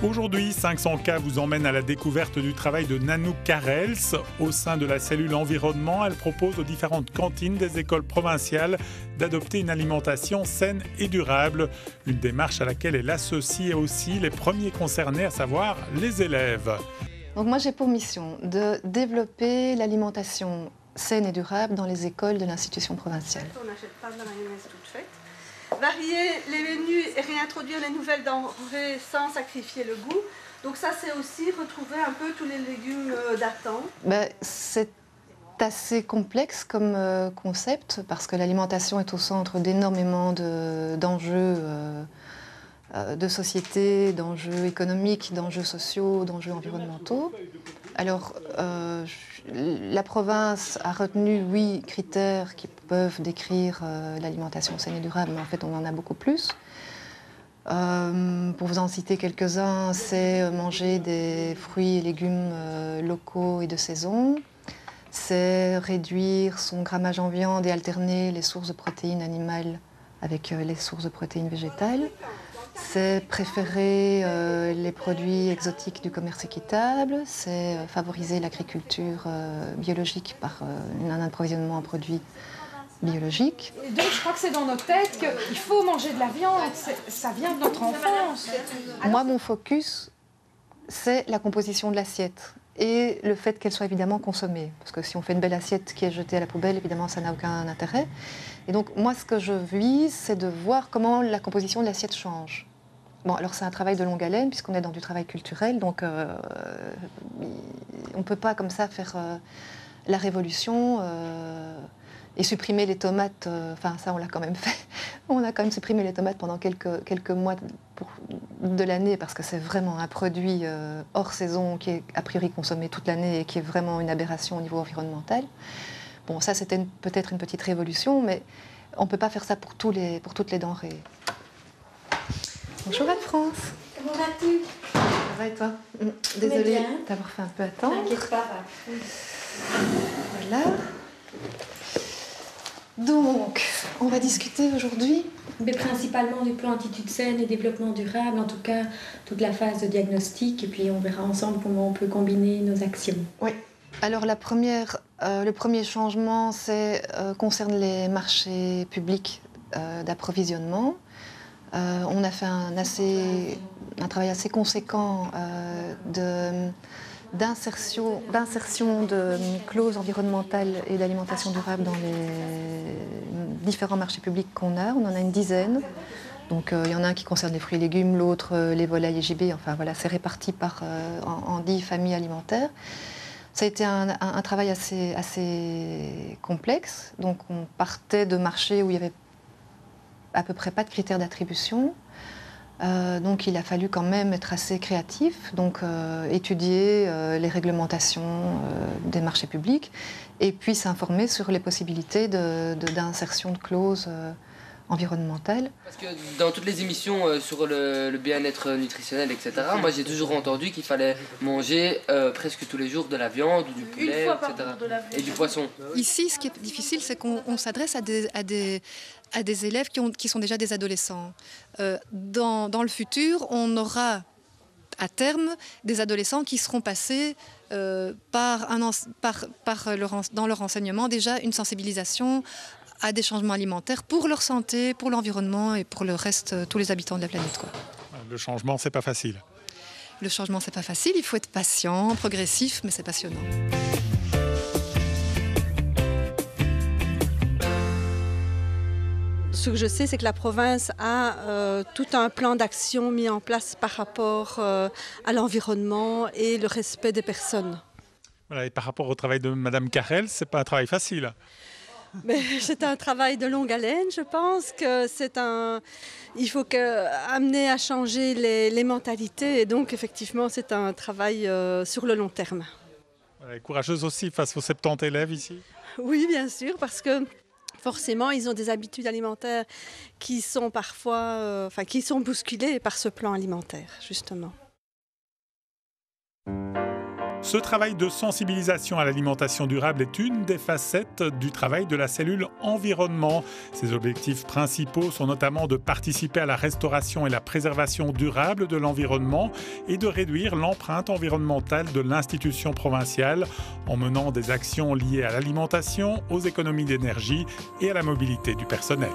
Aujourd'hui, 500K vous emmène à la découverte du travail de Nanook Karels. Au sein de la cellule environnement, elle propose aux différentes cantines des écoles provinciales d'adopter une alimentation saine et durable. Une démarche à laquelle elle associe aussi les premiers concernés, à savoir les élèves. Donc moi j'ai pour mission de développer l'alimentation saine et durable dans les écoles de l'institution provinciale. On n'achète pas de la mayonnaise toute faite. Varier les menus et réintroduire les nouvelles denrées sans sacrifier le goût. Donc ça, c'est aussi retrouver un peu tous les légumes datant. C'est assez complexe comme concept parce que l'alimentation est au centre d'énormément d'enjeux de société, d'enjeux économiques, d'enjeux sociaux, d'enjeux environnementaux. Alors, la province a retenu 8 critères qui peuvent décrire l'alimentation saine et durable, mais en fait on en a beaucoup plus. Pour vous en citer quelques-uns, c'est manger des fruits et légumes locaux et de saison, c'est réduire son grammage en viande et alterner les sources de protéines animales avec les sources de protéines végétales. C'est préférer les produits exotiques du commerce équitable, c'est favoriser l'agriculture biologique par un approvisionnement en produits biologiques. Et donc je crois que c'est dans nos têtes qu'il faut manger de la viande, ça vient de notre enfance. Moi, mon focus, c'est la composition de l'assiette et le fait qu'elle soit évidemment consommée. Parce que si on fait une belle assiette qui est jetée à la poubelle, évidemment, ça n'a aucun intérêt. Et donc, moi, ce que je vise, c'est de voir comment la composition de l'assiette change. Bon, alors c'est un travail de longue haleine, puisqu'on est dans du travail culturel, donc on ne peut pas comme ça faire la révolution et supprimer les tomates. Enfin, ça, on l'a quand même fait. On a quand même supprimé les tomates pendant quelques mois de l'année, parce que c'est vraiment un produit hors saison qui est a priori consommé toute l'année et qui est vraiment une aberration au niveau environnemental. Bon, ça, c'était peut-être une petite révolution, mais on ne peut pas faire ça pour toutes les denrées. Bonjour Anne-France. Comment vas-tu? Ça va et toi? Désolée d'avoir fait un peu attendre. T'inquiète pas. Voilà. Donc, on va discuter aujourd'hui. Mais principalement du plan Attitude saine et développement durable, en tout cas toute la phase de diagnostic, et puis on verra ensemble comment on peut combiner nos actions. Oui. Alors le premier changement concerne les marchés publics d'approvisionnement. On a fait un travail assez conséquent d'insertion de clauses environnementales et d'alimentation durable dans les différents marchés publics qu'on a. On en a une dizaine. Donc il y en a un qui concerne les fruits et légumes, l'autre les volailles et gibier. Enfin voilà, c'est réparti en 10 familles alimentaires. Ça a été un travail assez complexe. Donc on partait de marchés où il y avait à peu près pas de critères d'attribution. Donc il a fallu quand même être assez créatif, donc étudier les réglementations des marchés publics et puis s'informer sur les possibilités d'insertion de clauses environnementales. Parce que dans toutes les émissions sur le bien-être nutritionnel, etc., moi j'ai toujours entendu qu'il fallait manger presque tous les jours de la viande ou du poulet, etc. Et du poisson. Ici, ce qui est difficile, c'est qu'on s'adresse à des élèves qui sont déjà des adolescents. Dans le futur, on aura à terme des adolescents qui seront passés dans leur enseignement déjà une sensibilisation à des changements alimentaires pour leur santé, pour l'environnement et pour le reste, tous les habitants de la planète, quoi. Le changement, c'est pas facile. Le changement, c'est pas facile, il faut être patient, progressif, mais c'est passionnant. Ce que je sais, c'est que la province a tout un plan d'action mis en place par rapport à l'environnement et le respect des personnes. Voilà, et par rapport au travail de Madame Karels, c'est pas un travail facile. Mais c'est un travail de longue haleine, je pense que il faut amener à changer les mentalités, et donc effectivement c'est un travail sur le long terme. Voilà, et courageuse aussi face aux 70 élèves ici. Oui, bien sûr, parce que forcément ils ont des habitudes alimentaires qui sont parfois, qui sont bousculées par ce plan alimentaire, justement. Ce travail de sensibilisation à l'alimentation durable est une des facettes du travail de la cellule environnement. Ses objectifs principaux sont notamment de participer à la restauration et la préservation durable de l'environnement et de réduire l'empreinte environnementale de l'institution provinciale en menant des actions liées à l'alimentation, aux économies d'énergie et à la mobilité du personnel.